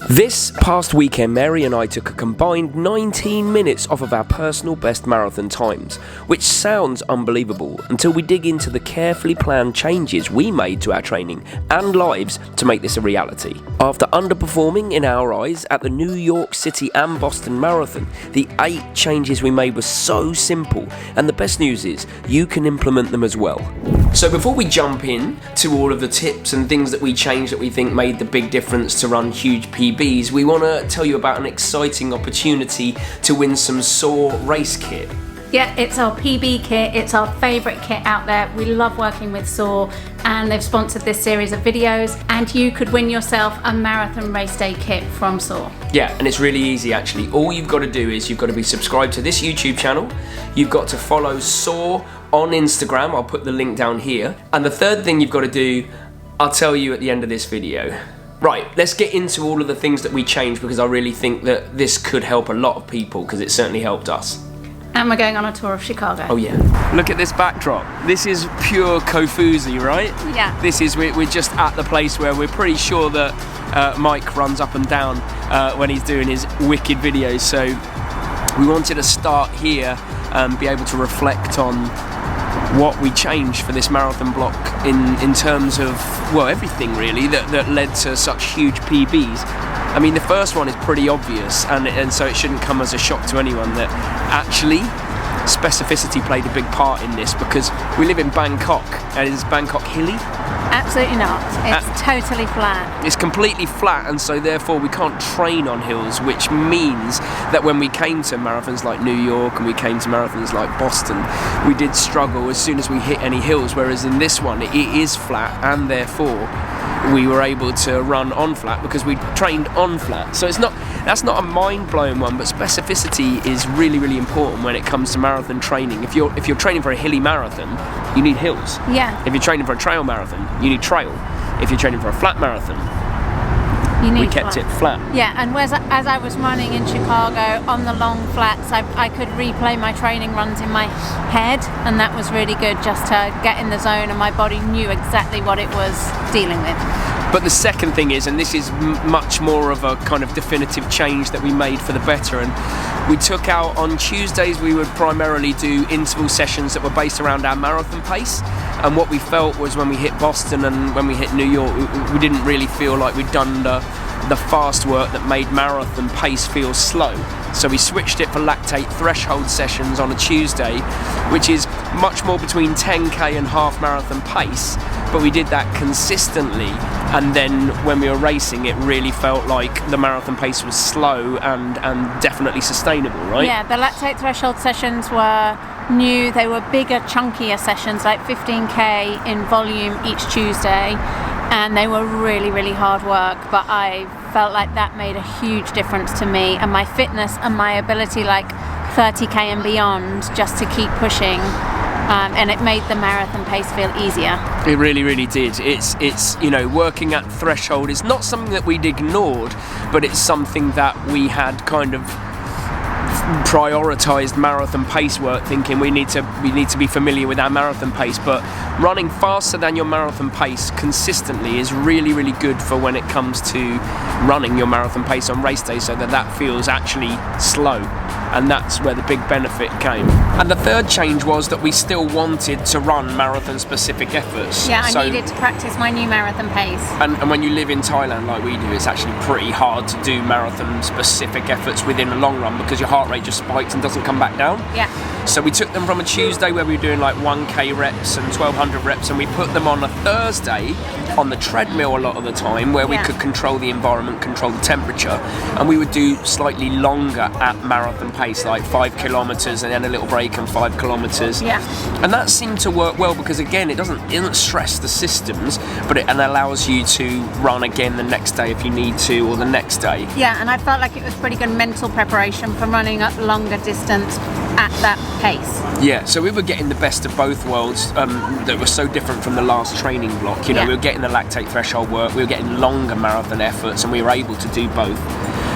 This past weekend, Mary and I took a combined 19 minutes off of our personal best marathon times, which sounds unbelievable until we dig into the carefully planned changes we made to our training and lives to make this a reality. After underperforming in our eyes at the New York City and Boston Marathon, the 8 changes we made were so simple, and the best news is you can implement them as well. So before we jump in to all of the tips and things that we changed that we think made the big difference to run huge PBs, we want to tell you about an exciting opportunity to win some SOAR race kit. Yeah, it's our PB kit, it's our favourite kit out there. We love working with SOAR and they've sponsored this series of videos, and you could win yourself a marathon race day kit from SOAR. Yeah, and it's really easy actually. All you've got to do is you've got to be subscribed to this YouTube channel, you've got to follow SOAR on Instagram, I'll put the link down here, and the third thing you've got to do, I'll tell you at the end of this video. Right, let's get into all of the things that we changed, because I really think that this could help a lot of people, because it certainly helped us. And we're going on a tour of Chicago. Oh yeah. Look at this backdrop. This is pure Kofuzi, right? Yeah. This is, we're just at the place where we're pretty sure that Mike runs up and down when he's doing his wicked videos. So we wanted to start here and be able to reflect on what we changed for this marathon block in terms of, well, everything really that led to such huge PBs. I mean, the first one is pretty obvious, and so it shouldn't come as a shock to anyone that actually specificity played a big part in this, because we live in Bangkok, and is Bangkok hilly? Absolutely not. It's totally flat. It's completely flat, and so therefore we can't train on hills, which means that when we came to marathons like New York and we came to marathons like Boston, we did struggle as soon as we hit any hills, whereas in this one it is flat, and therefore we were able to run on flat because we trained on flat. So that's not a mind-blowing one, but specificity is really, really important when it comes to marathon training. If you're training for a hilly marathon, you need hills. Yeah. If you're training for a trail marathon, you need trail. If you're training for a flat marathon, we kept it flat. Yeah, and as I was running in Chicago on the long flats, I could replay my training runs in my head, and that was really good, just to get in the zone, and my body knew exactly what it was dealing with. But the second thing is, and this is much more of a kind of definitive change that we made for the better, and we took out on Tuesdays, we would primarily do interval sessions that were based around our marathon pace. And what we felt was when we hit Boston and when we hit New York, we didn't really feel like we'd done the fast work that made marathon pace feel slow. So we switched it for lactate threshold sessions on a Tuesday, which is much more between 10k and half marathon pace, but we did that consistently, and then when we were racing it really felt like the marathon pace was slow and definitely sustainable, right? Yeah, the lactate threshold sessions were new. They were bigger, chunkier sessions, like 15k in volume each Tuesday, and they were really, really hard work, but I felt like that made a huge difference to me and my fitness and my ability, like 30k and beyond, just to keep pushing, and it made the marathon pace feel easier. It really, really did. It's working at threshold is not something that we'd ignored, but it's something that we had kind of prioritized marathon pace work, thinking we need to be familiar with our marathon pace. But running faster than your marathon pace consistently is really, really good for when it comes to running your marathon pace on race day, so that feels actually slow, and that's where the big benefit came. And the third change was that we still wanted to run marathon specific efforts. Yeah, I needed to practice my new marathon pace. And when you live in Thailand like we do, it's actually pretty hard to do marathon specific efforts within a long run, because your heart rate just spikes and doesn't come back down. Yeah. So we took them from a Tuesday where we were doing like 1k reps and 1200 reps, and we put them on a Thursday on the treadmill a lot of the time, where we could control the environment, control the temperature, and we would do slightly longer at marathon pace, like 5 kilometers and then a little break and 5 kilometers. Yeah. And that seemed to work well, because again, it doesn't stress the systems, but it allows you to run again the next day if you need to, or the next day. Yeah, and I felt like it was pretty good mental preparation for running a longer distance at that pace. Yeah, so we were getting the best of both worlds that were so different from the last training block. We were getting the lactate threshold work, we were getting longer marathon efforts, and we were able to do both.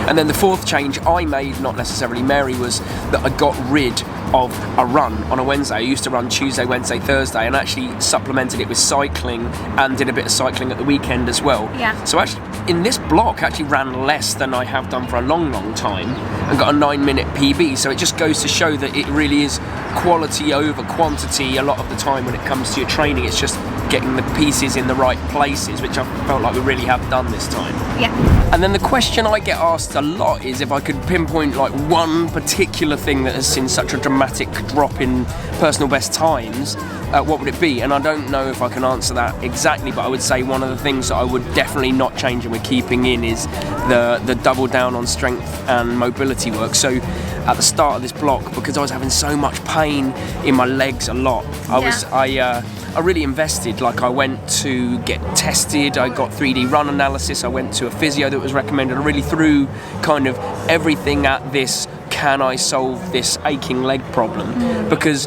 And then the fourth change I made, not necessarily Mary, was that I got rid of a run on a Wednesday. I used to run Tuesday, Wednesday, Thursday, and actually supplemented it with cycling and did a bit of cycling at the weekend as well. Yeah. So actually, in this block, I actually ran less than I have done for a long, long time and got a 9-minute PB. So it just goes to show that it really is quality over quantity a lot of the time when it comes to your training. It's just getting the pieces in the right places, which I felt like we really have done this time. Yeah. And then the question I get asked a lot is if I could pinpoint like one particular thing that has seen such a dramatic drop in personal best times, what would it be? And I don't know if I can answer that exactly, but I would say one of the things that I would definitely not change and we're keeping in is the double down on strength and mobility work. So at the start of this block, because I was having so much pain in my legs a lot, I really invested. Like, I went to get tested, I got 3D run analysis, I went to a physio that was recommended. I really threw kind of everything at this, can I solve this aching leg problem? Because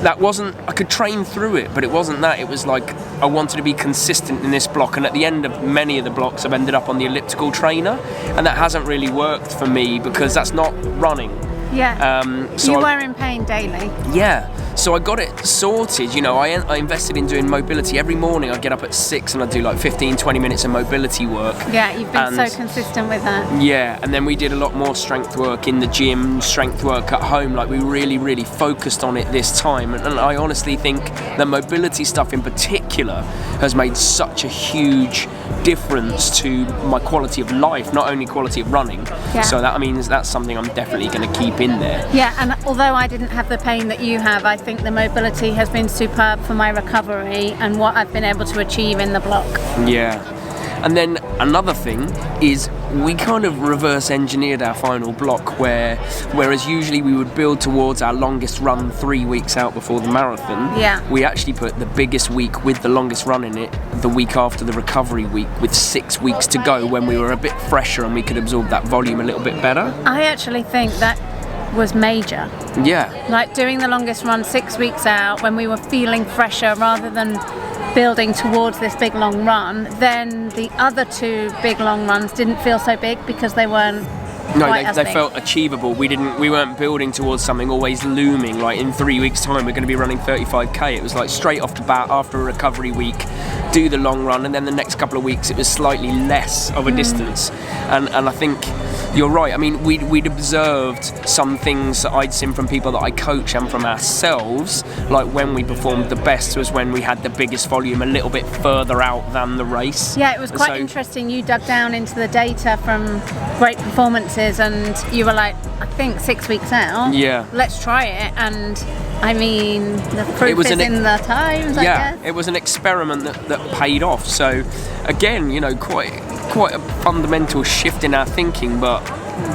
that wasn't, I could train through it, but it wasn't that. It was like I wanted to be consistent in this block, and at the end of many of the blocks I've ended up on the elliptical trainer, and that hasn't really worked for me because that's not running. Yeah. So you were in pain daily. Yeah. So I got it sorted. You know, I invested in doing mobility. Every morning I get up at 6 and I do like 15-20 minutes of mobility work. Yeah, you've been so consistent with that. Yeah, and then we did a lot more strength work in the gym, strength work at home. Like, we really, really focused on it this time. And I honestly think the mobility stuff in particular has made such a huge difference to my quality of life, not only quality of running. Yeah. So that means that's something I'm definitely going to keep in there. Yeah, and although I didn't have the pain that you have, I think the mobility has been superb for my recovery and what I've been able to achieve in the block. Yeah. And then another thing is we kind of reverse engineered our final block, whereas usually we would build towards our longest run 3 weeks out before the marathon. Yeah. We actually put the biggest week with the longest run in it the week after the recovery week, with 6 weeks to go, when we were a bit fresher and we could absorb that volume a little bit better. I actually think that was major. Yeah. Like, doing the longest run 6 weeks out when we were feeling fresher rather than building towards this big long run, then the other 2 big long runs didn't feel so big because they weren't they felt achievable. We weren't building towards something always looming, like in 3 weeks time we're going to be running 35k. It was like straight off the bat, after a recovery week, do the long run, and then the next couple of weeks it was slightly less of a distance. And I think you're right. I mean, we'd observed some things that I'd seen from people that I coach and from ourselves, like when we performed the best was when we had the biggest volume a little bit further out than the race. Yeah, it was quite interesting. You dug down into the data from great performances and you were like, I think 6 weeks out, yeah, let's try it. And I mean, the proof is in the times, I guess. It was an experiment that paid off. So again, you know, quite a fundamental shift in our thinking, but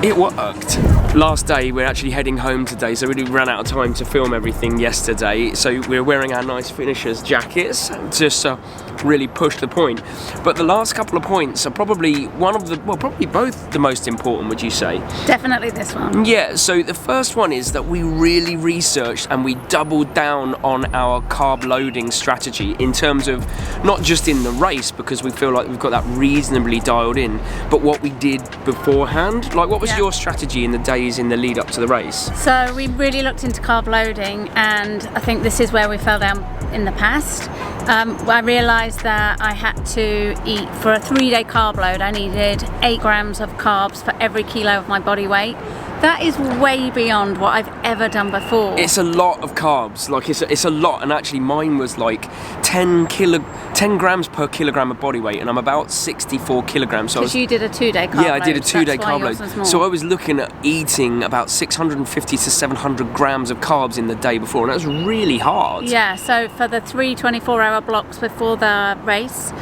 it worked. Last day, we're actually heading home today, so we ran out of time to film everything yesterday, so we're wearing our nice finishers jackets just to really push the point. But the last couple of points are probably probably both the most important, would you say? Definitely this one. Yeah, so the first one is that we really researched and we doubled down on our carb loading strategy in terms of not just in the race, because we feel like we've got that reasonably dialed in, but what we did beforehand. Like, what was your strategy in the days in the lead up to the race? So we really looked into carb loading, and I think this is where we fell down in the past. I realised that I had to eat, for a 3-day carb load, I needed 8 grams of carbs for every kilo of my body weight. That is way beyond what I've ever done before. It's a lot of carbs, like it's a lot, and actually mine was like 10 grams per kilogram of body weight, and I'm about 64 kilograms. So you did a 2-day carb load. Yeah, I did a 2-day carb load. So I was looking at eating about 650 to 700 grams of carbs in the day before, and that was really hard. Yeah, so for the 3 24-hour blocks before the race,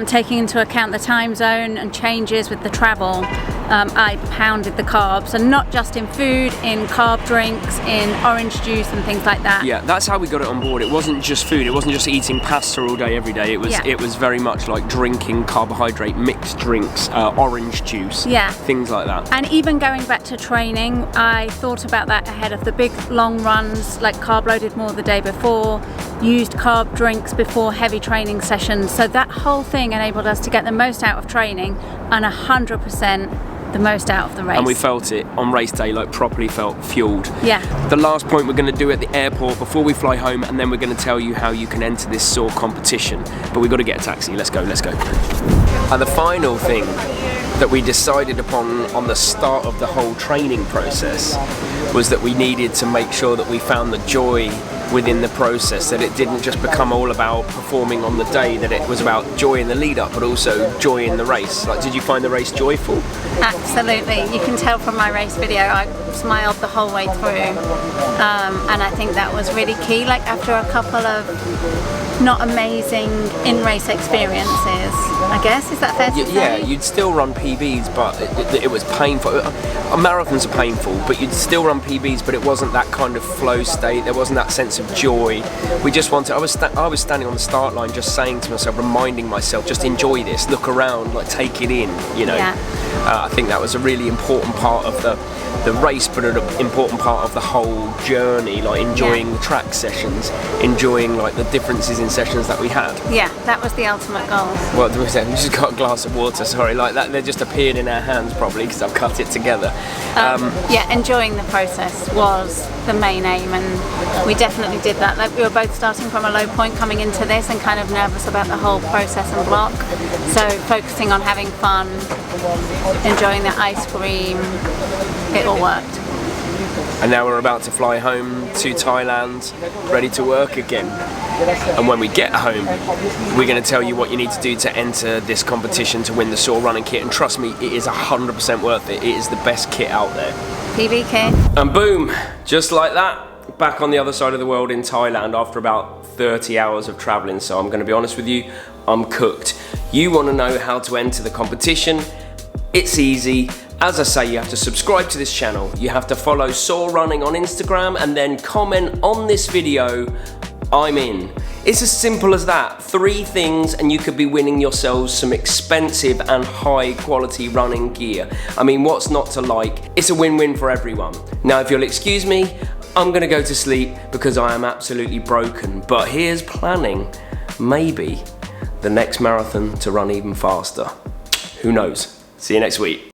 taking into account the time zone and changes with the travel, I pounded the carbs, and not just in food, in carb drinks, in orange juice and things like that. Yeah, that's how we got it on board. It wasn't just food, it wasn't just eating pasta all day every day. It was very much like drinking carbohydrate mixed drinks, orange juice, things like that. And even going back to training, I thought about that ahead of the big long runs, like carb loaded more the day before, used carb drinks before heavy training sessions. So that whole thing enabled us to get the most out of training and 100% the most out of the race. And we felt it on race day, like properly felt fueled. Yeah. The last point we're going to do at the airport before we fly home, and then we're going to tell you how you can enter this SOAR competition. But we've got to get a taxi. Let's go. And the final thing that we decided upon on the start of the whole training process was that we needed to make sure that we found the joy within the process, that it didn't just become all about performing on the day, that it was about joy in the lead up but also joy in the race. Like, did you find the race joyful? Absolutely. You can tell from my race video I smiled the whole way through, and I think that was really key. Like, after a couple of not amazing in-race experiences, I guess, is that fair to say? Yeah, you'd still run PBs, but it was painful. Marathons are painful, but you'd still run PBs, but it wasn't that kind of flow state. There wasn't that sense of joy. We just wanted. I was standing on the start line, just saying to myself, reminding myself, just enjoy this, look around, like take it in. You know. Yeah. I think that was a really important part of the race, but an important part of the whole journey, like enjoying the track sessions, enjoying like the differences in sessions that we had. Yeah, that was the ultimate goal. Well, we just got a glass of water, sorry, like that, they just appeared in our hands probably because I've cut it together. Yeah, enjoying the process was the main aim, and we definitely did that. Like, we were both starting from a low point coming into this and kind of nervous about the whole process and block, so focusing on having fun, enjoying the ice cream, it all worked. And now we're about to fly home to Thailand, ready to work again. And when we get home, we're going to tell you what you need to do to enter this competition to win the SOAR running kit. And trust me, it is 100% worth it. It is the best kit out there. PB kit. And boom, just like that, back on the other side of the world in Thailand after about 30 hours of traveling. So I'm going to be honest with you, I'm cooked. You want to know how to enter the competition? It's easy. As I say, you have to subscribe to this channel, you have to follow SOAR Running on Instagram, and then comment on this video, I'm in. It's as simple as that. 3 things and you could be winning yourselves some expensive and high quality running gear. I mean, what's not to like? It's a win-win for everyone. Now, if you'll excuse me, I'm gonna go to sleep because I am absolutely broken. But here's planning, maybe the next marathon to run even faster. Who knows? See you next week.